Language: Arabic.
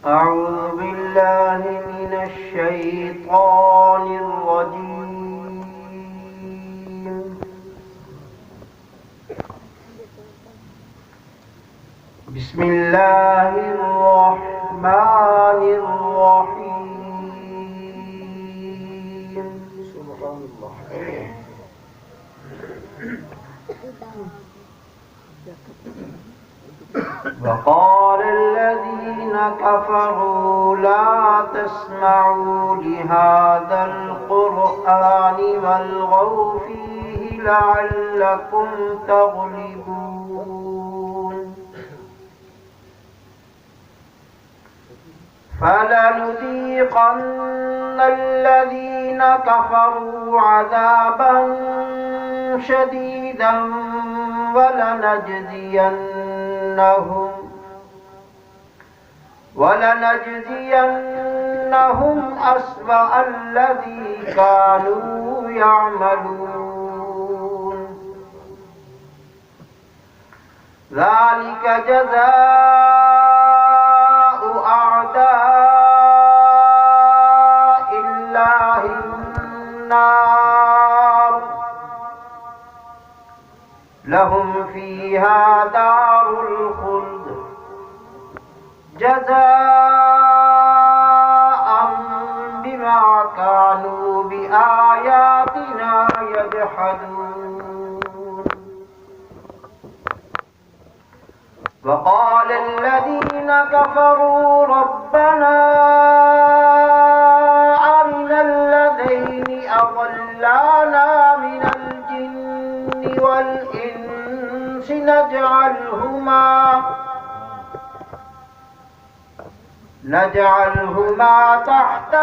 أعوذ بالله من الشيطان الرجيم. بسم الله الرحمن الرحيم. سبحان الله. وقال الذين كفروا لا تسمعوا لهذا القرآن والغوا فيه لعلكم تغلبون فلنذيقن الذين كفروا عذابا شديدا ولنجزينهم أسوأ الذي كانوا يعملون ذلك جزاء أعداء الله النار لهم فيها دار الخلد جزاء بما كانوا بآياتنا يجحدون وقال الذين كفروا ربنا أرنا الذين أضلانا من الجن والإنس نجعلهما تحت